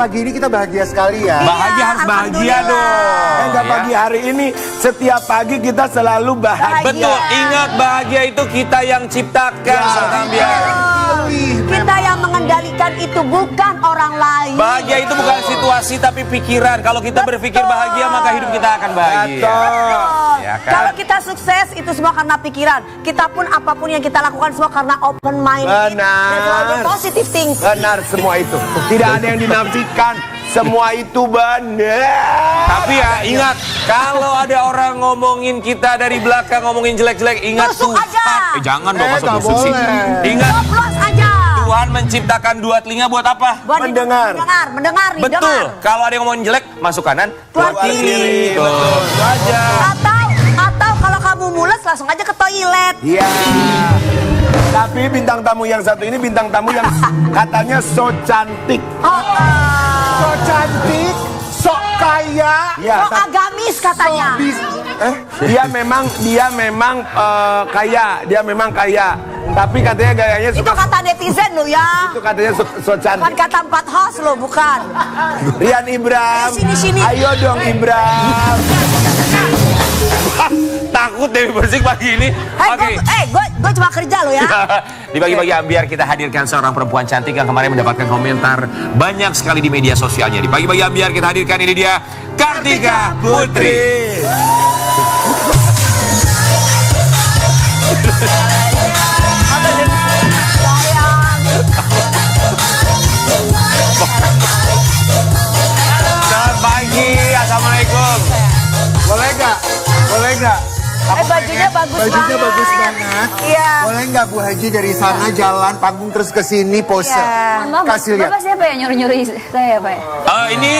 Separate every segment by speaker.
Speaker 1: pagi ini kita bahagia sekali ya.
Speaker 2: Bahagia harus bahagia dong.
Speaker 3: Enggak, pagi hari ini setiap pagi kita selalu bahagia.
Speaker 2: Betul, ingat bahagia itu kita yang ciptakan, Sobat Ambiar.
Speaker 4: Kita yang mengendalikan itu bukan orang lain.
Speaker 2: Bahagia itu bukan situasi tapi pikiran. Kalau kita berpikir bahagia maka hidup kita akan bahagia.
Speaker 4: Betul.
Speaker 2: Ya kan?
Speaker 4: Kalau kita sukses itu semua karena pikiran. Kita pun apapun yang kita lakukan semua karena open mind.
Speaker 3: Benar.
Speaker 4: Positive things.
Speaker 3: Benar semua itu. Tidak ada yang dinafikan. Semua itu benar.
Speaker 2: Tapi ya ingat, kalau ada orang ngomongin kita dari belakang, ngomongin jelek-jelek, ingat
Speaker 4: Tusuk
Speaker 2: Tuhan.
Speaker 4: aja.
Speaker 2: Jangan dong, masa
Speaker 1: nggak
Speaker 2: tusuk sih.
Speaker 1: boleh.
Speaker 2: Ingat,
Speaker 4: Coblos aja.
Speaker 2: Tuhan menciptakan dua telinga buat apa?
Speaker 4: Buat
Speaker 3: Mendengar.
Speaker 4: mendengar nih,
Speaker 2: Betul.
Speaker 4: dengar.
Speaker 2: Kalau ada yang ngomongin jelek, masuk kanan, keluar
Speaker 4: Keluar
Speaker 2: kiri.
Speaker 4: kiri.
Speaker 2: Betul. Itu aja.
Speaker 4: Atau kalau kamu mules langsung aja ke toilet.
Speaker 3: Iya. Tapi bintang tamu yang satu ini bintang tamu yang katanya so cantik.
Speaker 1: So cantik, so kaya.
Speaker 3: Ya,
Speaker 4: Oh, agamis katanya.
Speaker 3: dia memang kaya, dia memang kaya. Tapi katanya gayanya
Speaker 4: Itu
Speaker 3: suka.
Speaker 4: kata netizen lo ya.
Speaker 3: Itu katanya so
Speaker 4: Bukan
Speaker 3: cantik.
Speaker 4: kata 4 host lo, bukan.
Speaker 3: Rian Ibram.
Speaker 4: Sini.
Speaker 3: Ayo dong Ibram.
Speaker 2: Takut Dewi Persik pagi ini. Oke.
Speaker 4: Gue cuma kerja lo ya.
Speaker 2: Di pagi-pagi Ambiar kita hadirkan seorang perempuan cantik yang kemarin mendapatkan komentar banyak sekali di media sosialnya. Di pagi-pagi Ambiar kita hadirkan ini dia Kartika Putri. Selamat pagi, assalamualaikum.
Speaker 1: Boleh nggak? Boleh nggak?
Speaker 4: Bajunya bagus
Speaker 1: Bajunya
Speaker 4: banget.
Speaker 1: bagus banget.
Speaker 4: Iya.
Speaker 1: Boleh nggak Bu Haji dari sana jalan panggung terus ke sini pose?
Speaker 4: Iya.
Speaker 1: Kasih lihat.
Speaker 5: Bapak siapa ya nyuruh-nyuruh saya Pak?
Speaker 2: Ini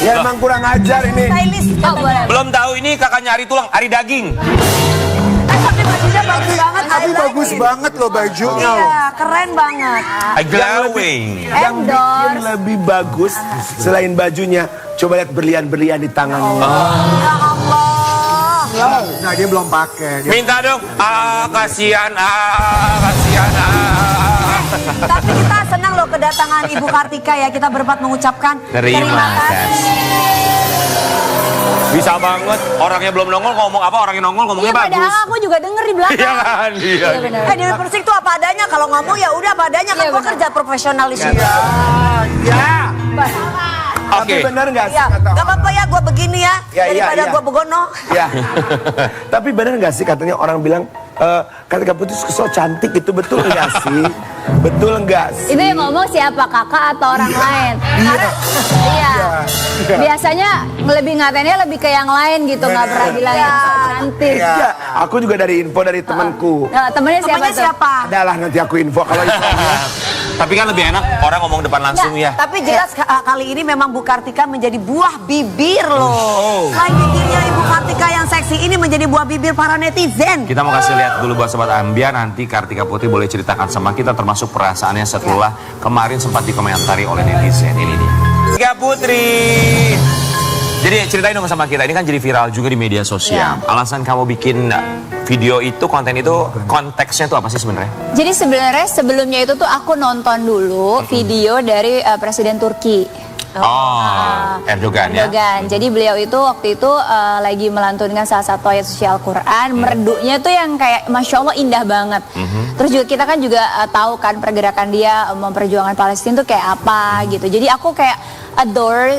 Speaker 3: Ya emang kurang ajar ini.
Speaker 4: Stylist.
Speaker 5: Oh boleh.
Speaker 2: belum tahu ini kakaknya Ari Tulang, Ari Daging.
Speaker 4: Tapi bajunya bagus banget.
Speaker 1: Tapi
Speaker 4: I like
Speaker 1: bagus
Speaker 4: it.
Speaker 1: banget loh bajunya loh.
Speaker 4: Iya, keren banget.
Speaker 2: Glowing.
Speaker 3: Yang bikin
Speaker 5: Endorse.
Speaker 3: lebih bagus selain bajunya, coba lihat berlian-berlian di tangannya.
Speaker 4: Ya Allah.
Speaker 1: Nah dia belum pakai.
Speaker 2: Minta dong. Kasihan. Kasihan.
Speaker 4: Tapi kita senang loh kedatangan Ibu Kartika ya. Kita berempat mengucapkan
Speaker 2: Terima kasih. Bisa banget. Orangnya belum nongol ngomong apa, orangnya nongol ngomongnya
Speaker 5: Iya padahal
Speaker 2: bagus.
Speaker 5: aku juga denger di belakang.
Speaker 2: Iya kan? Iya.
Speaker 5: Iya benar.
Speaker 4: Dewi Persik tuh apa adanya. Kalau ngomong ya udah apa adanya. Kan
Speaker 5: Iya,
Speaker 4: gue
Speaker 5: benar.
Speaker 4: kerja profesional di sini.
Speaker 3: Ya. Tapi
Speaker 2: Oke.
Speaker 3: benar nggak sih
Speaker 4: Ya,
Speaker 3: kata
Speaker 4: gak apa-apa ya gue begini ya.
Speaker 3: Ya, iya,
Speaker 4: Daripada
Speaker 3: iya.
Speaker 4: gue begono.
Speaker 3: Ya. Tapi benar nggak sih katanya orang bilang Kartika Putri so cantik, itu betul nggak sih? Betul nggak sih?
Speaker 5: Itu yang ngomong siapa, kakak atau orang lain? Karena iya. Biasanya lebih ngatennya lebih ke yang lain gitu, nggak pernah bilang yang so cantik.
Speaker 3: Ya, aku juga dari info dari temanku.
Speaker 5: Nah, temennya siapa
Speaker 4: Temennya
Speaker 5: tuh?
Speaker 4: siapa?
Speaker 3: Adalah nanti aku info kalau itu.
Speaker 2: Tapi kan lebih enak orang ngomong depan langsung ya.
Speaker 4: Tapi jelas kali ini memang Bu Kartika menjadi buah bibir loh. Selain bibirnya Ibu Kartika yang seksi ini menjadi buah bibir para netizen.
Speaker 2: Kita mau kasih lihat dulu buat Sobat Ambiar, nanti Kartika Putri boleh ceritakan sama kita termasuk perasaannya setelah kemarin sempat dikomentari oleh netizen. Ini dia. Kartika Putri. Jadi ceritain dong sama kita, ini kan jadi viral juga di media sosial. Alasan kamu bikin video itu, konten itu, konteksnya tuh apa sih sebenarnya?
Speaker 5: Jadi sebenarnya sebelumnya itu tuh aku nonton dulu video dari Presiden Turki.
Speaker 2: Erdogan ya?
Speaker 5: Erdogan. Jadi beliau itu waktu itu lagi melantunkan salah satu ayat suci Al-Quran. Merdunya tuh yang kayak Masya Allah indah banget. Terus juga kita kan juga tahu kan pergerakan dia memperjuangkan Palestina tuh kayak apa gitu. Jadi aku kayak adore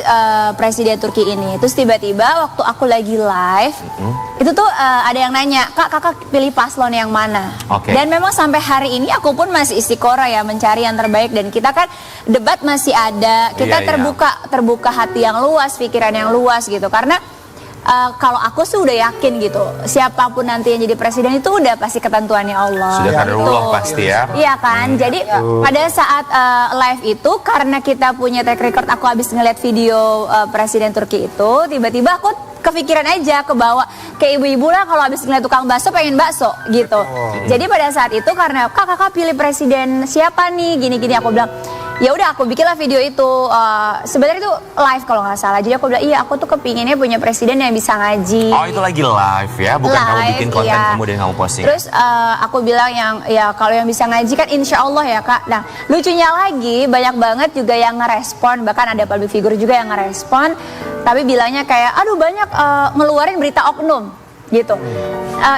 Speaker 5: Presiden Turki ini. Terus tiba-tiba waktu aku lagi live, itu tuh ada yang nanya, kakak pilih paslon yang mana?
Speaker 2: Oke.
Speaker 5: Dan memang sampai hari ini aku pun masih istiqoroh ya mencari yang terbaik. Dan kita kan debat masih ada, kita
Speaker 2: Iya, iya.
Speaker 5: terbuka hati yang luas, pikiran yang luas gitu. Karena kalau aku sih udah yakin gitu, siapapun nanti yang jadi presiden itu udah pasti ketentuannya Allah.
Speaker 2: Sudah kaderullah
Speaker 5: Gitu.
Speaker 2: pasti ya.
Speaker 5: Iya kan, jadi pada saat live itu karena kita punya track record, aku habis ngeliat video presiden Turki itu, tiba-tiba aku kepikiran aja ke bawah kayak ibu-ibu lah kalau habis ngeliat tukang bakso pengen bakso gitu. Jadi pada saat itu karena kakak pilih presiden siapa nih gini-gini, aku bilang ya udah aku bikinlah video itu. Sebenarnya itu live kalau nggak salah. Jadi aku bilang iya aku tuh kepinginnya punya presiden yang bisa ngaji.
Speaker 2: Oh itu lagi live ya, bukan kamu
Speaker 5: Live,
Speaker 2: bikin konten
Speaker 5: iya.
Speaker 2: kemudian kamu posting.
Speaker 5: Terus aku bilang yang ya kalau yang bisa ngaji kan insya Allah ya kak. Nah lucunya lagi banyak banget juga yang ngerespon, bahkan ada public figure juga yang ngerespon. Tapi bilangnya kayak aduh banyak ngeluarin berita oknum gitu.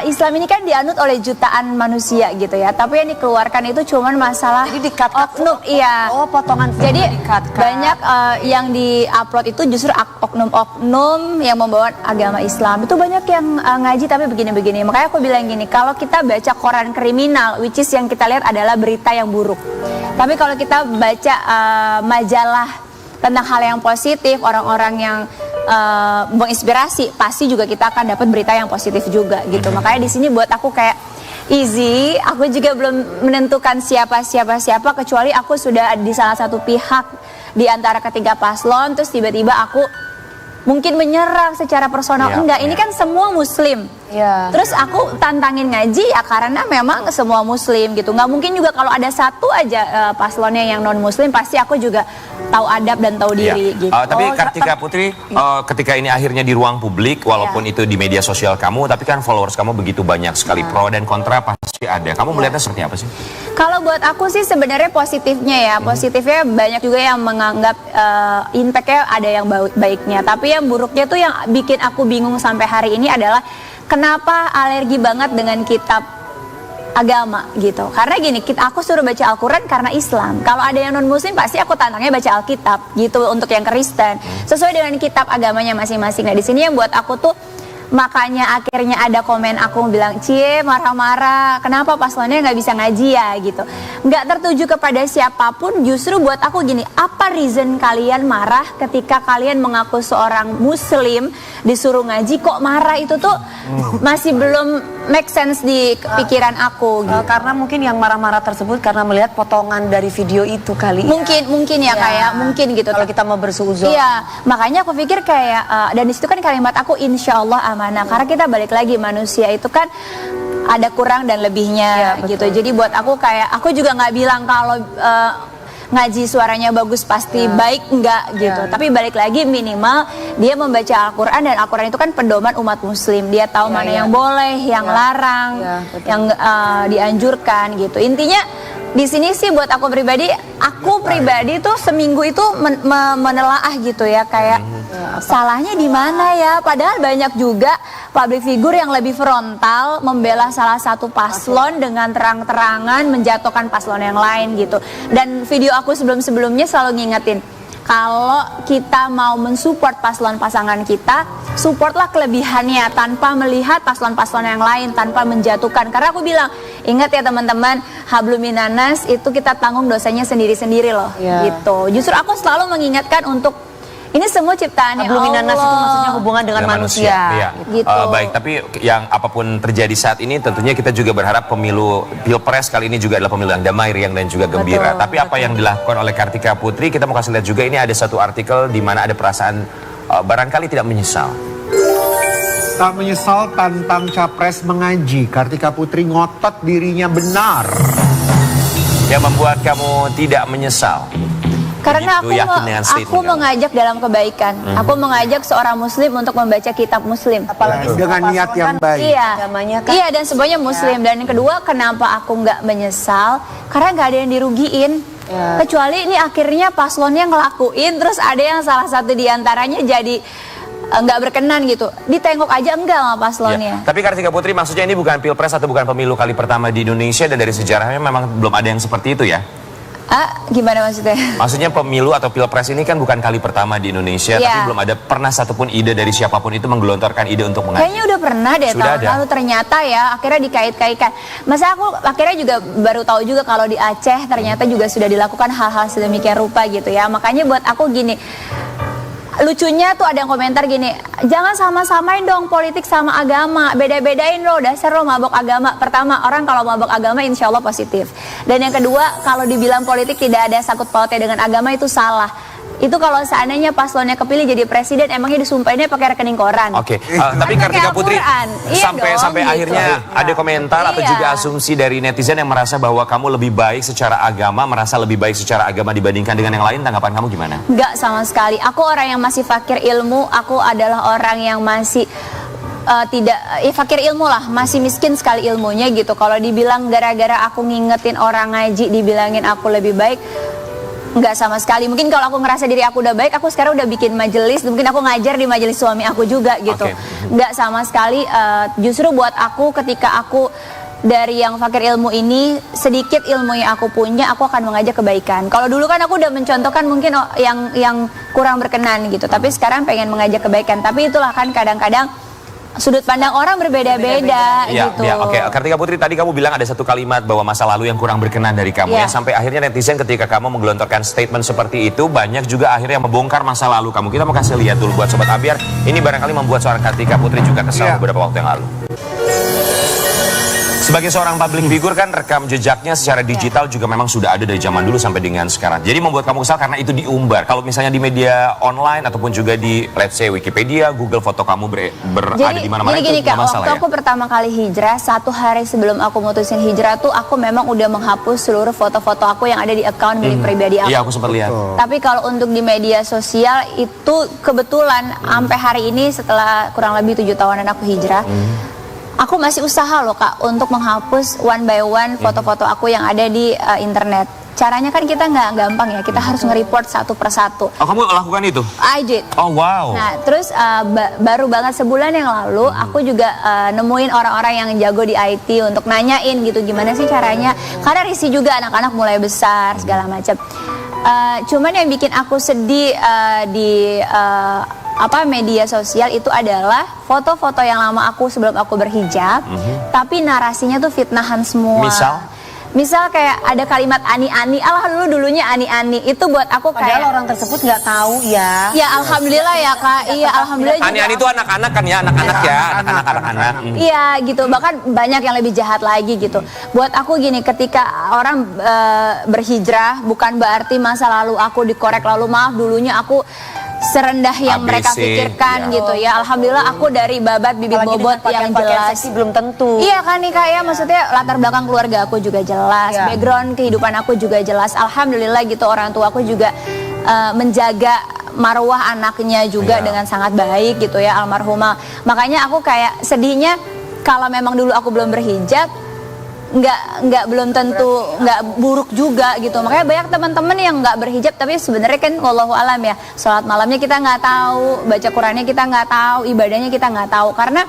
Speaker 5: Islam ini kan dianut oleh jutaan manusia gitu ya. Tapi yang dikeluarkan itu cuman masalah
Speaker 4: Jadi di-cut
Speaker 5: oknum, iya.
Speaker 4: Oh, potongan
Speaker 5: Jadi
Speaker 4: video di-cut.
Speaker 5: banyak yang di-upload itu justru oknum-oknum yang membawa agama Islam. Itu banyak yang ngaji tapi begini-begini. Makanya aku bilang gini, kalau kita baca koran kriminal, which is yang kita lihat adalah berita yang buruk. Tapi kalau kita baca majalah tentang hal yang positif, orang-orang yang menginspirasi, pasti juga kita akan dapat berita yang positif juga gitu. Makanya di sini buat aku kayak easy. Aku juga belum menentukan siapa kecuali aku sudah di salah satu pihak di antara ketiga paslon. Terus tiba-tiba aku mungkin menyerang secara personal.
Speaker 2: Iya,
Speaker 5: Enggak, ini
Speaker 2: iya.
Speaker 5: kan semua Muslim.
Speaker 4: Iya.
Speaker 5: Terus aku tantangin ngaji ya karena memang semua Muslim gitu. Nggak mungkin juga kalau ada satu aja paslonnya yang non Muslim, pasti aku juga tahu adab dan tahu diri
Speaker 2: Iya.
Speaker 5: gitu.
Speaker 2: Tapi Kartika Putri, ketika ini akhirnya di ruang publik, walaupun itu di media sosial kamu, tapi kan followers kamu begitu banyak sekali, pro dan kontra pasti ada. Kamu melihatnya seperti apa sih?
Speaker 5: Kalau buat aku sih sebenarnya positifnya ya, positifnya banyak juga yang menganggap impactnya ada yang baiknya. Tapi yang buruknya tuh yang bikin aku bingung sampai hari ini adalah kenapa alergi banget dengan kitab agama gitu. Karena gini, aku suruh baca Al-Quran karena Islam. Kalau ada yang non-Muslim pasti aku tantangnya baca Alkitab gitu untuk yang Kristen. Sesuai dengan kitab agamanya masing-masing. Nah di sini yang buat aku tuh makanya akhirnya ada komen aku bilang, Cie marah-marah, kenapa paslonnya nggak bisa ngaji ya gitu. Nggak tertuju kepada siapapun, justru buat aku gini, apa reason kalian marah ketika kalian mengaku seorang Muslim disuruh ngaji, kok marah itu tuh masih belum make sense di pikiran aku gitu.
Speaker 4: Karena mungkin yang marah-marah tersebut karena melihat potongan dari video itu kali.
Speaker 5: Mungkin ya kayak mungkin gitu.
Speaker 4: Kalau kita mau bersuuzon.
Speaker 5: Iya, makanya aku pikir kayak dan disitu kan kalimat aku insya Allah amanah. Karena kita balik lagi manusia itu kan ada kurang dan lebihnya
Speaker 4: Iya,
Speaker 5: gitu. Jadi buat aku kayak aku juga nggak bilang kalau ngaji suaranya bagus pasti baik enggak gitu. Tapi balik lagi minimal dia membaca Al-Quran dan Al-Quran itu kan pedoman umat Muslim. Dia tahu mana yang boleh, yang larang, yang dianjurkan gitu. Intinya di sini sih buat aku pribadi tuh seminggu itu menelaah gitu ya kayak salahnya di mana ya. Padahal banyak juga public figure yang lebih frontal membela salah satu paslon dengan terang-terangan menjatuhkan paslon yang lain gitu. Dan video aku sebelum-sebelumnya selalu ngingetin, kalau kita mau mensupport paslon pasangan kita, supportlah kelebihannya tanpa melihat paslon-paslon yang lain, tanpa menjatuhkan. Karena aku bilang, ingat ya teman-teman, hablum minanas itu kita tanggung dosanya sendiri-sendiri loh gitu. Justru aku selalu mengingatkan untuk ini semua ciptaannya Allah.
Speaker 4: Hablum minanas itu maksudnya hubungan dengan manusia.
Speaker 2: Iya.
Speaker 5: Gitu.
Speaker 2: Baik, tapi yang apapun terjadi saat ini tentunya kita juga berharap pemilu Pilpres kali ini juga adalah pemilu yang damai, riang dan juga gembira. Tapi apa yang dilakukan oleh Kartika Putri, kita mau kasih lihat juga, ini ada satu artikel di mana ada perasaan barangkali tidak menyesal.
Speaker 1: Tak menyesal tantang capres mengaji. Kartika Putri ngotot dirinya benar.
Speaker 2: Yang membuat kamu tidak menyesal.
Speaker 5: Karena
Speaker 2: Begitu yakin dengan statement
Speaker 5: aku
Speaker 2: kamu.
Speaker 5: mengajak dalam kebaikan. Aku mengajak seorang Muslim untuk membaca kitab Muslim.
Speaker 4: Apalagi
Speaker 1: Dengan
Speaker 4: semua
Speaker 1: niat
Speaker 4: paslon
Speaker 1: yang
Speaker 4: kan
Speaker 1: baik.
Speaker 5: Iya,
Speaker 4: agamanya kan.
Speaker 5: iya dan semuanya Muslim. Dan yang kedua, kenapa aku nggak menyesal? Karena nggak ada yang dirugiin. Kecuali ini akhirnya paslonnya ngelakuin, terus ada yang salah satu diantaranya jadi nggak berkenan gitu. Ditengok aja enggak sama paslonnya.
Speaker 2: Ya. Tapi Kartika Putri, maksudnya ini bukan Pilpres atau bukan pemilu kali pertama di Indonesia, dan dari sejarahnya memang belum ada yang seperti itu ya?
Speaker 5: Gimana maksudnya?
Speaker 2: Maksudnya pemilu atau Pilpres ini kan bukan kali pertama di Indonesia,
Speaker 5: Iya.
Speaker 2: tapi belum ada pernah satupun ide dari siapapun itu menggelontorkan ide untuk mengaji.
Speaker 5: Kayaknya udah pernah deh
Speaker 2: Sudah
Speaker 5: tahun
Speaker 2: ada.
Speaker 5: lalu, ternyata ya akhirnya dikait-kaitkan. Masa aku akhirnya juga baru tahu juga kalau di Aceh ternyata juga sudah dilakukan hal-hal sedemikian rupa gitu ya. Makanya buat aku gini, lucunya tuh ada yang komentar gini, jangan sama-samain dong politik sama agama, beda-bedain lo, dasar lo mabok agama. Pertama, orang kalau mabok agama insya Allah positif. Dan yang kedua, kalau dibilang politik tidak ada sangkut pautnya dengan agama itu salah. itu kalau seandainya paslonnya kepilih jadi presiden, emangnya disumpahinnya pakai rekening koran.
Speaker 2: Oke, tapi
Speaker 5: Kan
Speaker 2: Kartika
Speaker 5: pakai
Speaker 2: Putri
Speaker 5: Al-Quran. Iya
Speaker 2: sampai
Speaker 5: dong, gitu.
Speaker 2: akhirnya ada komentar atau
Speaker 5: Iya.
Speaker 2: juga asumsi dari netizen yang merasa bahwa kamu lebih baik secara agama, merasa lebih baik secara agama dibandingkan dengan yang lain. Tanggapan kamu gimana?
Speaker 5: Enggak sama sekali. Aku orang yang masih fakir ilmu. Aku adalah orang yang masih fakir ilmu lah, masih miskin sekali ilmunya gitu. Kalau dibilang gara-gara aku ngingetin orang ngaji, dibilangin aku lebih baik, nggak sama sekali. Mungkin kalau aku ngerasa diri aku udah baik, aku sekarang udah bikin majelis, mungkin aku ngajar di majelis suami aku juga gitu.
Speaker 2: Oke.
Speaker 5: Nggak sama sekali. Justru buat aku, ketika aku dari yang fakir ilmu ini, sedikit ilmu yang aku punya, aku akan mengajak kebaikan. Kalau dulu kan aku udah mencontohkan mungkin yang kurang berkenan gitu, tapi sekarang pengen mengajak kebaikan. Tapi itulah kan kadang-kadang sudut pandang orang berbeda-beda gitu.
Speaker 2: Ya, oke. Kartika Putri, tadi kamu bilang ada satu kalimat bahwa masa lalu yang kurang berkenan dari kamu
Speaker 5: Ya.
Speaker 2: ya, sampai akhirnya netizen ketika kamu menggelontorkan statement seperti itu, banyak juga akhirnya membongkar masa lalu kamu. Kita mau kasih lihat dulu buat Sobat Ambiar, ini barangkali membuat seorang Kartika Putri juga kesal beberapa waktu yang lalu. Sebagai seorang public figure kan rekam jejaknya secara digital juga memang sudah ada dari zaman dulu sampai dengan sekarang. Jadi membuat kamu kesal karena itu diumbar. Kalau misalnya di media online ataupun juga di let's say Wikipedia, Google, foto kamu berada di mana-mana,
Speaker 5: jadi
Speaker 2: itu
Speaker 5: gini Kak,
Speaker 2: nggak masalah
Speaker 5: waktu
Speaker 2: ya?
Speaker 5: aku pertama kali hijrah, 1 hari sebelum aku mutusin hijrah tuh aku memang udah menghapus seluruh foto-foto aku yang ada di account milik pribadi aku.
Speaker 2: Iya, aku sempat lihat.
Speaker 5: Tapi kalau untuk di media sosial itu kebetulan sampai hari ini setelah kurang lebih 7 tahunan aku hijrah, aku masih usaha loh Kak untuk menghapus one by one foto-foto aku yang ada di internet. Caranya kan kita nggak gampang ya, kita harus nge-report satu persatu.
Speaker 2: Oh, kamu lakukan itu?
Speaker 5: I did.
Speaker 2: Oh, wow.
Speaker 5: Nah, terus baru banget sebulan yang lalu aku juga nemuin orang-orang yang jago di IT untuk nanyain gitu gimana sih caranya. Karena risih juga, anak-anak mulai besar segala macam. Cuman yang bikin aku sedih di media sosial itu adalah foto-foto yang lama aku sebelum aku berhijab, tapi narasinya tuh fitnahan semua. Misal kayak ada kalimat ani-ani, dulunya ani-ani, itu buat aku kayak
Speaker 4: Padahal orang tersebut nggak tahu ya.
Speaker 5: ya alhamdulillah ya Kak, iya alhamdulillah juga.
Speaker 2: Ani-ani itu anak-anak kan ya, anak-anak ya, anak-anak.
Speaker 5: Iya gitu, bahkan banyak yang lebih jahat lagi gitu. Buat aku gini, ketika orang berhijrah bukan berarti masa lalu aku dikorek, lalu maaf dulunya aku serendah yang
Speaker 2: ABC,
Speaker 5: mereka pikirkan
Speaker 2: ya.
Speaker 5: gitu ya. Alhamdulillah aku dari babat bibit
Speaker 4: Apalagi
Speaker 5: bobot
Speaker 4: dengan
Speaker 5: yang
Speaker 4: pakaian
Speaker 5: jelas.
Speaker 4: seksi belum tentu.
Speaker 5: Iya kan nih Kak ya, maksudnya latar belakang keluarga aku juga jelas,
Speaker 4: Iya.
Speaker 5: background kehidupan aku juga jelas. Alhamdulillah gitu, orang tua aku juga menjaga marwah anaknya juga dengan sangat baik gitu ya, almarhumah. Makanya aku kayak sedihnya kalau memang dulu aku belum berhijab, nggak belum tentu nggak buruk juga gitu. Makanya banyak teman-teman yang nggak berhijab tapi sebenarnya kan wallahu alam ya, sholat malamnya kita nggak tahu, baca Qurannya kita nggak tahu, ibadahnya kita nggak tahu. Karena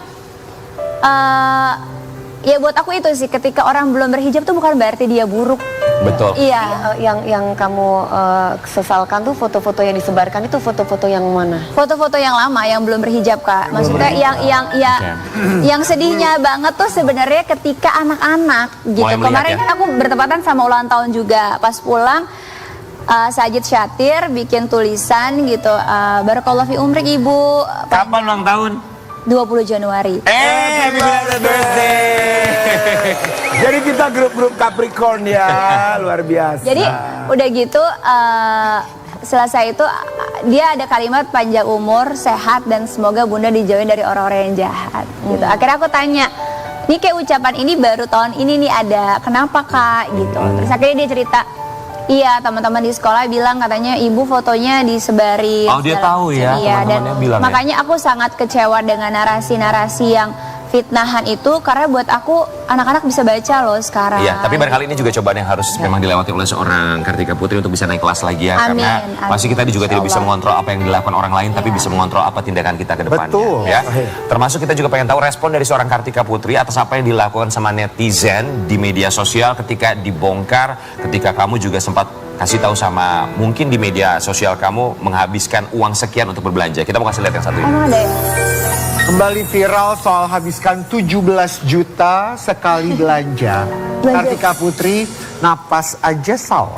Speaker 5: ya buat aku itu sih, ketika orang belum berhijab tuh bukan berarti dia buruk.
Speaker 2: Betul.
Speaker 5: Iya.
Speaker 4: Yang kamu sesalkan tuh foto-foto yang disebarkan itu foto-foto yang mana?
Speaker 5: Foto-foto yang lama yang belum berhijab Kak. Maksudnya yang sedihnya banget tuh sebenarnya ketika anak-anak gitu.
Speaker 2: Mulai melihat
Speaker 5: Kemarin
Speaker 2: ya?
Speaker 5: kan aku bertepatan sama ulang tahun juga. Pas pulang Sajid Syatir bikin tulisan gitu, barakallahu fi umrik Ibu.
Speaker 2: Kapan ulang tahun?
Speaker 5: 20 Januari.
Speaker 2: Happy birthday.
Speaker 3: Jadi kita grup-grup Capricorn ya, luar biasa.
Speaker 5: Jadi udah gitu selesai itu dia ada kalimat panjang umur, sehat dan semoga Bunda dijauhin dari orang-orang yang jahat gitu. Akhirnya aku tanya, ini kayak ucapan ini baru tahun ini nih ada, kenapa Kak gitu. Terus akhirnya dia cerita, iya teman-teman di sekolah bilang katanya ibu fotonya disebarin.
Speaker 2: Oh, dia
Speaker 5: segala
Speaker 2: tahu
Speaker 5: macam.
Speaker 2: ya,
Speaker 5: Iya, dan
Speaker 2: teman-temannya bilang ya.
Speaker 5: makanya aku sangat kecewa dengan narasi-narasi yang fitnahan itu, karena buat aku anak-anak bisa baca loh sekarang.
Speaker 2: Iya, tapi barangkali ini juga cobaan yang harus memang dilewati oleh seorang Kartika Putri untuk bisa naik kelas lagi ya.
Speaker 5: Amin,
Speaker 2: Karena
Speaker 5: amin.
Speaker 2: pasti kita juga tidak bisa mengontrol apa yang dilakukan orang lain, tapi bisa mengontrol apa tindakan kita ke depannya.
Speaker 1: Betul.
Speaker 2: Ya. Termasuk kita juga pengen tahu respon dari seorang Kartika Putri atas apa yang dilakukan sama netizen di media sosial ketika dibongkar, ketika kamu juga sempat kasih tahu sama mungkin di media sosial kamu menghabiskan uang sekian untuk berbelanja. Kita mau kasih lihat yang satu ini.
Speaker 5: Emang ada ya?
Speaker 1: Kembali viral soal habiskan 17 juta sekali belanja. Kartika Putri napas aja salah.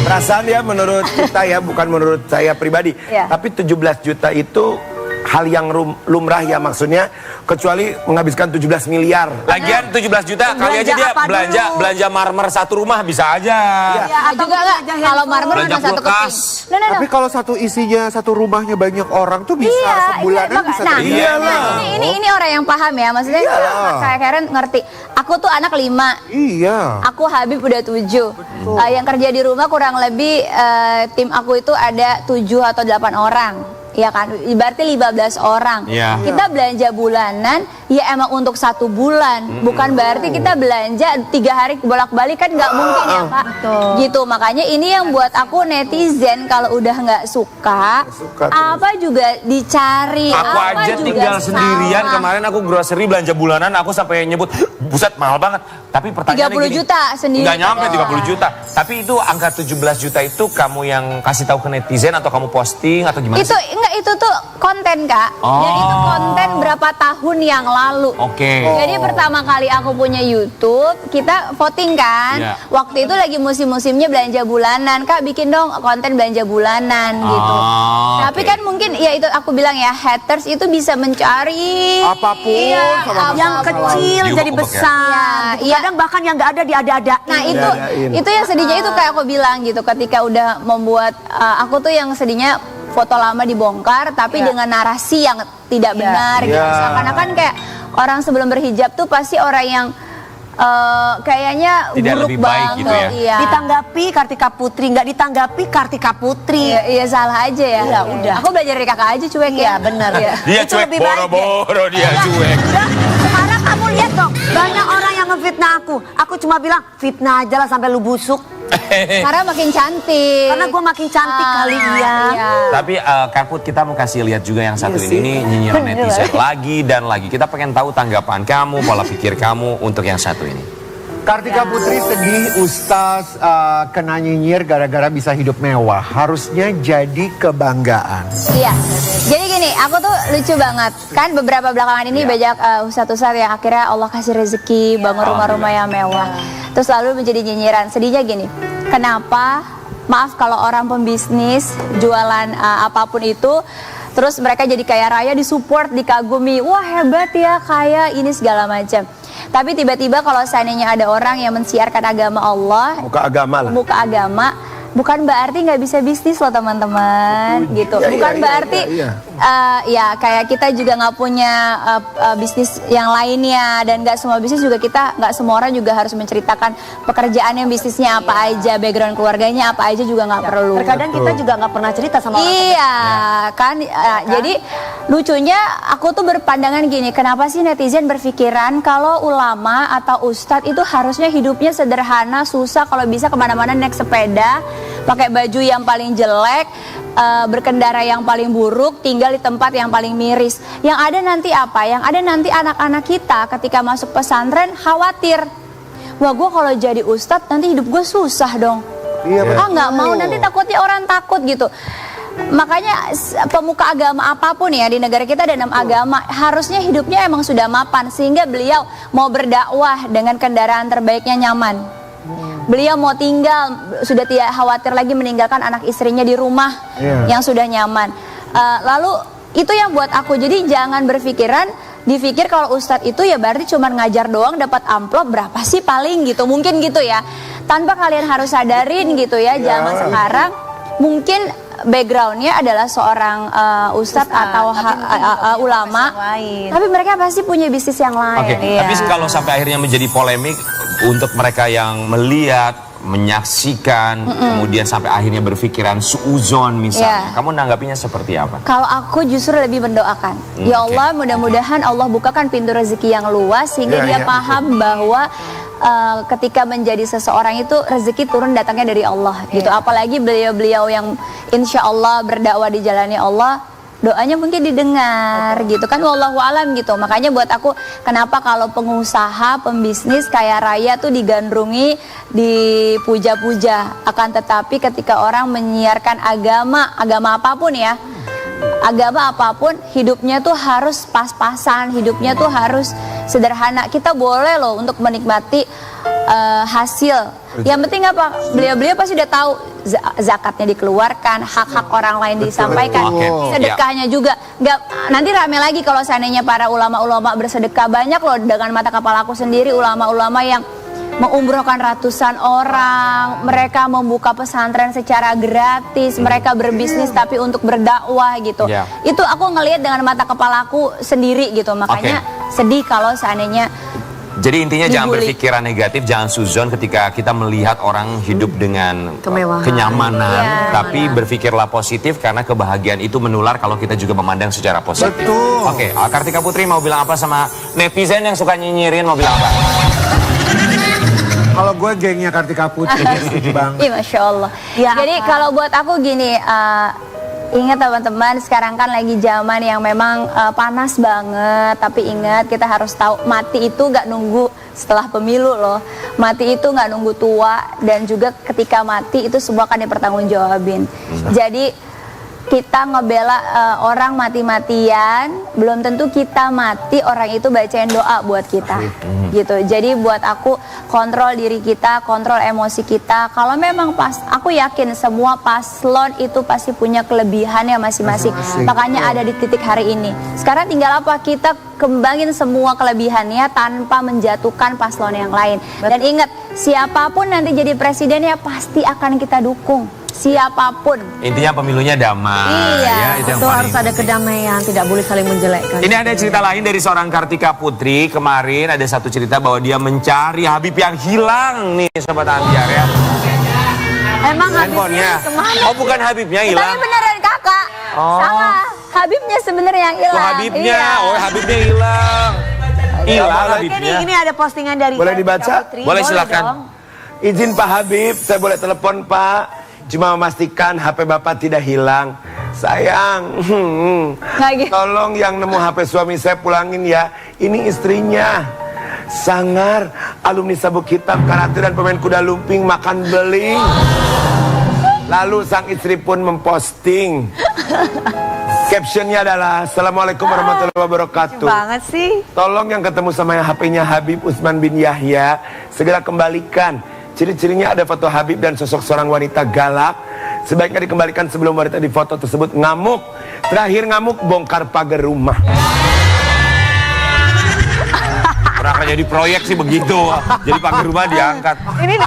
Speaker 3: Perasaan ya menurut kita ya, bukan menurut saya pribadi.
Speaker 5: Iya.
Speaker 3: Tapi 17 juta itu hal yang lumrah ya, maksudnya kecuali menghabiskan 17 miliar.
Speaker 2: Lagian 17 juta kali aja dia
Speaker 4: apa
Speaker 2: belanja marmer satu rumah bisa aja.
Speaker 4: Ya, atau
Speaker 5: juga nggak, kalau marmer
Speaker 2: Belanja
Speaker 5: cuma satu
Speaker 2: kulkas.
Speaker 5: keping. No.
Speaker 1: Tapi kalau satu isinya, satu rumahnya banyak orang tuh bisa sebulanan bisa
Speaker 5: Nah,
Speaker 1: terjadi.
Speaker 5: ini orang yang paham ya, maksudnya kayak Karen ngerti. Aku tuh anak 5.
Speaker 1: Iya.
Speaker 5: Aku Habib udah 7. Yang kerja di rumah kurang lebih tim aku itu ada 7 atau 8 orang. Ya kan, berarti 15 orang.
Speaker 2: Iya.
Speaker 5: Kita belanja bulanan, ya emang untuk 1 bulan. Bukan berarti kita belanja 3 hari bolak-balik, kan nggak mungkin ya Pak. Gitu, makanya ini yang buat aku netizen kalau udah nggak suka, apa juga dicari.
Speaker 2: Aku
Speaker 5: apa
Speaker 2: aja
Speaker 5: juga
Speaker 2: tinggal
Speaker 5: salah.
Speaker 2: sendirian, kemarin aku grocery belanja bulanan, aku sampai nyebut, buset mahal banget. Tapi pertanyaannya
Speaker 5: 30
Speaker 2: gini,
Speaker 5: juta sendiri.
Speaker 2: nggak nyampe
Speaker 5: Oh.
Speaker 2: 30 juta. Tapi itu angka 17 juta itu kamu yang kasih tahu ke netizen atau kamu posting atau gimana
Speaker 5: Itu
Speaker 2: sih?
Speaker 5: enggak, itu tuh konten Kak. Dan itu konten berapa tahun yang lalu.
Speaker 2: Oke.
Speaker 5: Jadi pertama kali aku punya YouTube, kita voting kan.
Speaker 2: Iya.
Speaker 5: Waktu itu lagi musim-musimnya belanja bulanan. Kak bikin dong konten belanja bulanan gitu. Tapi
Speaker 2: oke.
Speaker 5: kan mungkin ya itu aku bilang ya, haters itu bisa mencari
Speaker 1: Apapun
Speaker 5: Iya,
Speaker 1: sama
Speaker 4: yang
Speaker 5: apapun.
Speaker 4: kecil
Speaker 2: Diubek-ubek
Speaker 4: jadi
Speaker 2: ya?
Speaker 4: besar.
Speaker 5: Iya.
Speaker 4: Kadang bahkan yang nggak ada diada-ada.
Speaker 5: Nah itu yang sedihnya itu kayak aku bilang gitu, ketika udah membuat aku tuh yang sedihnya foto lama dibongkar tapi dengan narasi yang tidak benar gitu. Seakan-akan kayak orang sebelum berhijab tuh pasti orang yang kayaknya
Speaker 2: Tidak
Speaker 5: buruk
Speaker 2: lebih baik
Speaker 5: banget.
Speaker 2: gitu ya?
Speaker 5: Iya.
Speaker 4: Ditanggapi Kartika Putri, nggak ditanggapi Kartika Putri.
Speaker 5: Iya salah aja ya.
Speaker 4: Iya, udah.
Speaker 5: Aku belajar dari kakak aja cuek
Speaker 4: Iya,
Speaker 5: ya.
Speaker 4: benar.
Speaker 2: Dia
Speaker 4: Itu
Speaker 2: cuek,
Speaker 4: lebih baik deh.
Speaker 2: boro-boro dia cuek.
Speaker 4: Udah, sekarang kamu lihat dong, banyak orang yang ngefitnah aku. Aku cuma bilang, fitnah aja lah sampai lu busuk.
Speaker 5: Karena makin cantik.
Speaker 4: Karena gue makin cantik kali ya.
Speaker 5: Iya.
Speaker 2: Tapi Karput, kita mau kasih lihat juga yang satu ini nyinyiran netizen lagi dan lagi. Kita pengen tahu tanggapan kamu, pola pikir kamu untuk yang satu ini.
Speaker 1: Kartika Putri sedih Ustaz kena nyinyir gara-gara bisa hidup mewah. Harusnya jadi kebanggaan.
Speaker 5: Iya. Jadi gini, aku tuh lucu banget. Kan beberapa belakangan ini banyak ustadz-ustadz yang akhirnya Allah kasih rezeki, bangun rumah-rumah yang mewah. Terus lalu menjadi nyinyiran. Sedihnya gini, kenapa, maaf kalau orang pembisnis, jualan apapun itu, terus mereka jadi kaya raya, disupport, dikagumi. Wah hebat ya, kaya ini segala macam. Tapi tiba-tiba kalau seandainya ada orang yang mensiarkan agama Allah,
Speaker 3: Muka agama lah.
Speaker 5: muka agama, bukan berarti nggak bisa bisnis loh teman-teman, gitu.
Speaker 3: Iya,
Speaker 5: Bukan
Speaker 3: iya,
Speaker 5: berarti
Speaker 3: iya,
Speaker 5: ya kayak kita juga nggak punya bisnis yang lainnya, dan nggak semua bisnis juga nggak semua orang juga harus menceritakan pekerjaannya, bisnisnya apa aja, background keluarganya apa aja juga nggak perlu.
Speaker 4: Terkadang kita juga nggak pernah cerita sama orang.
Speaker 5: Iya kan, jadi lucunya aku tuh berpandangan gini, kenapa sih netizen berpikiran kalau ulama atau ustadz itu harusnya hidupnya sederhana, susah, kalau bisa kemana-mana naik sepeda, pakai baju yang paling jelek, berkendara yang paling buruk, tinggal di tempat yang paling miris. Yang ada nanti apa? Yang ada nanti anak-anak kita ketika masuk pesantren khawatir, wah gue kalau jadi ustadz nanti hidup gue susah dong.
Speaker 1: Iya, betul.
Speaker 5: Nggak mau, nanti takutnya orang takut gitu. Makanya pemuka agama apapun ya di negara kita ada 6 agama, harusnya hidupnya emang sudah mapan, sehingga beliau mau berdakwah dengan kendaraan terbaiknya nyaman. Beliau mau tinggal sudah tidak khawatir lagi meninggalkan anak istrinya di rumah yang sudah nyaman. Lalu itu yang buat aku, jadi jangan dipikir kalau ustadz itu ya berarti cuma ngajar doang dapat amplop berapa sih paling gitu, mungkin gitu ya. Tanpa kalian harus sadarin gitu ya, zaman sekarang mungkin backgroundnya adalah seorang ustadz atau ulama, tapi mereka pasti punya bisnis yang lain.
Speaker 2: Oke, tapi kalau sampai akhirnya menjadi polemik untuk mereka yang melihat, menyaksikan, kemudian sampai akhirnya berpikiran suuzon misalnya, kamu nanggapinya seperti apa?
Speaker 5: Kalau aku justru lebih mendoakan, ya Allah mudah-mudahan Allah bukakan pintu rezeki yang luas sehingga dia paham bahwa ketika menjadi seseorang itu rezeki turun datangnya dari Allah gitu. Apalagi beliau-beliau yang insya Allah berdakwah di jalannya Allah, doanya mungkin didengar gitu kan, wallahu alam gitu. Makanya buat aku, kenapa kalau pengusaha, pembisnis kaya raya tuh digandrungi, dipuja-puja, akan tetapi ketika orang menyiarkan agama apapun ya, agama apapun hidupnya tuh harus pas-pasan, hidupnya tuh harus sederhana. Kita boleh loh untuk menikmati hasil. Yang penting apa? Beliau-beliau pasti udah tahu zakatnya dikeluarkan, hak-hak orang lain disampaikan, sedekahnya juga. Nggak, nanti rame lagi kalau seandainya para ulama-ulama bersedekah. Banyak loh dengan mata kepala aku sendiri ulama-ulama yang mengumrohkan ratusan orang, mereka membuka pesantren secara gratis, mereka berbisnis tapi untuk berdakwah gitu. Itu aku ngelihat dengan mata kepala aku sendiri gitu, makanya sedih kalau seandainya.
Speaker 2: Jadi intinya jangan berpikiran negatif, jangan suzon ketika kita melihat orang hidup dengan kenyamanan, tapi berpikirlah positif karena kebahagiaan itu menular kalau kita juga memandang secara positif. Oke, Kartika Putri mau bilang apa sama netizen yang suka nyinyirin, mau bilang apa?
Speaker 1: Kalau gue gengnya Kartika Putri, bang.
Speaker 5: Iya, Masya Allah.
Speaker 4: Ya,
Speaker 5: jadi kalau buat aku gini, ingat teman-teman, sekarang kan lagi zaman yang memang panas banget. Tapi ingat, kita harus tahu mati itu gak nunggu setelah pemilu loh. Mati itu gak nunggu tua, dan juga ketika mati itu semua akan dipertanggungjawabin. Jadi kita ngebela orang mati-matian, belum tentu kita mati orang itu bacain doa buat kita gitu. Jadi buat aku, kontrol diri kita, kontrol emosi kita. Kalau memang aku yakin semua paslon itu pasti punya kelebihannya masing-masing. Makanya ada di titik hari ini. Sekarang tinggal apa? Kita kembangin semua kelebihannya tanpa menjatuhkan paslon yang lain. Dan ingat, siapapun nanti jadi presidennya pasti akan kita dukung. Siapapun.
Speaker 2: Intinya pemilunya damai.
Speaker 4: Iya,
Speaker 2: Itu yang
Speaker 4: itu
Speaker 2: paling
Speaker 4: harus ada kedamaian, tidak boleh saling menjelekkan.
Speaker 2: Ini ada cerita lain dari seorang Kartika Putri. Kemarin ada satu cerita bahwa dia mencari Habib yang hilang nih, Sobat Ambiar ya.
Speaker 4: Emang
Speaker 2: Handphonenya.
Speaker 4: kemana?
Speaker 2: Oh, bukan Habibnya hilang.
Speaker 5: Tapi beneran kakak. Salah. Habibnya sebenarnya yang hilang.
Speaker 2: Oh, Habibnya.
Speaker 5: Iya.
Speaker 2: Oh, Habibnya hilang. Hilang Habibnya.
Speaker 4: Ini ada postingan dari
Speaker 3: Boleh
Speaker 4: Kartika
Speaker 3: dibaca?
Speaker 4: Putri.
Speaker 2: Boleh, silakan.
Speaker 4: dong.
Speaker 3: Izin Pak Habib, saya boleh telepon Pak? Cuma memastikan HP Bapak tidak hilang. Sayang,
Speaker 5: Lagi.
Speaker 3: tolong yang nemu HP suami saya pulangin ya. Ini istrinya. Sangar, alumni Sabuk Hitam, karate dan pemain kuda lumping, makan beling. Lalu sang istri pun memposting. Captionnya adalah, Assalamualaikum warahmatullahi wabarakatuh.
Speaker 4: Banget sih.
Speaker 3: Tolong yang ketemu sama yang HP-nya Habib Usman bin Yahya, segera kembalikan. Ciri-cirinya ada foto Habib dan sosok seorang wanita galak. Sebaiknya dikembalikan sebelum wanita di foto tersebut ngamuk. Terakhir ngamuk, bongkar pagar rumah.
Speaker 2: Pernah jadi proyek sih begitu. Jadi pagar rumah diangkat.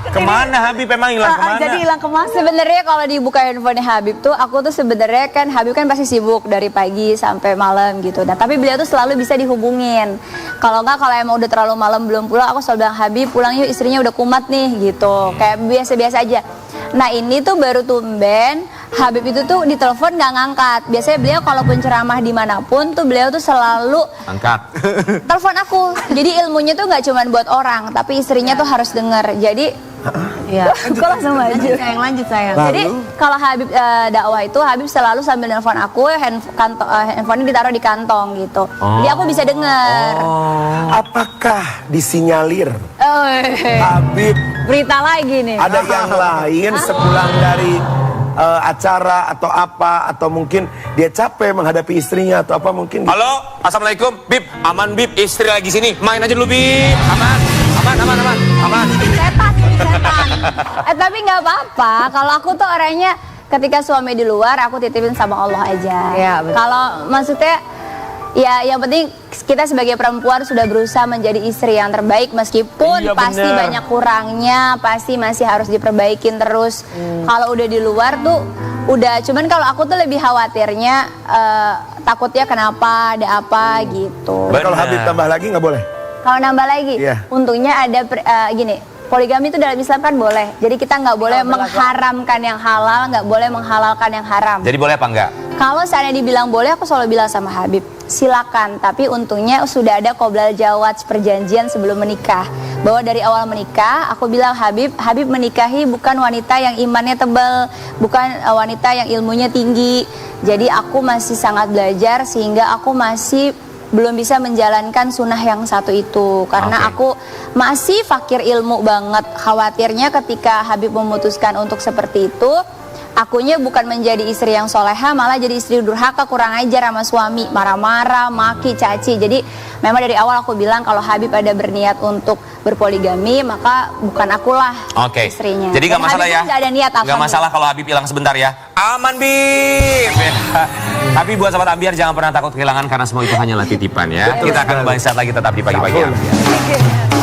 Speaker 2: Kemana Habib emang hilang kemana?
Speaker 4: Jadi hilang kemana?
Speaker 5: Sebenarnya kalau dibuka handphone Habib tuh, aku tuh sebenarnya kan Habib kan pasti sibuk dari pagi sampai malam gitu. Nah, tapi beliau tuh selalu bisa dihubungin. Kalau enggak, kalau emang udah terlalu malam belum pulang, aku selalu bilang, Habib pulang yuk, istrinya udah kumat nih gitu. Kayak biasa-biasa aja. Nah, ini tuh baru tumben Habib itu tuh ditelepon nggak ngangkat. Biasanya beliau kalaupun ceramah dimanapun tuh beliau tuh selalu
Speaker 2: angkat.
Speaker 5: Telepon aku. Jadi ilmunya tuh nggak cuma buat orang, tapi istrinya tuh harus dengar. Jadi
Speaker 4: Iya.
Speaker 5: aku langsung maju.
Speaker 4: Lanjut sayang.
Speaker 5: Jadi kalau Habib dakwah itu Habib selalu sambil nelfon aku, handphonenya ditaruh di kantong gitu. Jadi aku bisa dengar.
Speaker 3: Apakah disinyalir
Speaker 5: Oh,
Speaker 3: Habib
Speaker 5: berita lagi nih.
Speaker 3: ada yang lain sepulang dari acara atau apa, atau mungkin dia capek menghadapi istrinya atau apa mungkin?
Speaker 2: Halo, Assalamualaikum, Bib, aman Bib, istri lagi sini, main aja dulu Bib, aman.
Speaker 5: Setan. Tapi nggak apa-apa. Kalau aku tuh orangnya ketika suami di luar, aku titipin sama Allah aja.
Speaker 4: Iya, betul.
Speaker 5: Kalau maksudnya, ya yang penting kita sebagai perempuan sudah berusaha menjadi istri yang terbaik, meskipun
Speaker 3: Iya,
Speaker 5: pasti
Speaker 3: bener.
Speaker 5: banyak kurangnya, pasti masih harus diperbaikin terus. Kalau udah di luar tuh udah, cuman kalau aku tuh lebih khawatirnya takutnya kenapa, ada apa gitu.
Speaker 3: Kalau Habib tambah lagi nggak boleh?
Speaker 5: Kalau nambah lagi,
Speaker 3: Iya.
Speaker 5: untungnya ada gini, poligami itu dalam Islam kan boleh. Jadi kita nggak boleh mengharamkan yang halal, nggak boleh menghalalkan yang haram.
Speaker 2: Jadi boleh apa enggak?
Speaker 5: Kalau seandainya dibilang boleh, aku selalu bilang sama Habib, silakan. Tapi untungnya sudah ada qoblal jawaz, perjanjian sebelum menikah. Bahwa dari awal menikah, aku bilang Habib menikahi bukan wanita yang imannya tebal, bukan wanita yang ilmunya tinggi. Jadi aku masih sangat belajar sehingga aku masih belum bisa menjalankan sunnah yang satu itu. Karena aku masih fakir ilmu banget. Khawatirnya ketika Habib memutuskan untuk seperti itu, akunya bukan menjadi istri yang soleha, malah jadi istri durhaka, kurang ajar sama suami, marah-marah, maki, caci. Jadi memang dari awal aku bilang kalau Habib ada berniat untuk berpoligami, maka bukan akulah istrinya.
Speaker 2: Jadi nggak masalah
Speaker 5: Habib
Speaker 2: ya?
Speaker 5: Nggak ada niat apa.
Speaker 2: Nggak masalah kalau Habib hilang sebentar ya. Aman Bib. Tapi buat sahabat Ambiar jangan pernah takut kehilangan karena semua itu hanyalah titipan ya. Kita akan kembali saat lagi tetap di pagi-pagi Ambiar.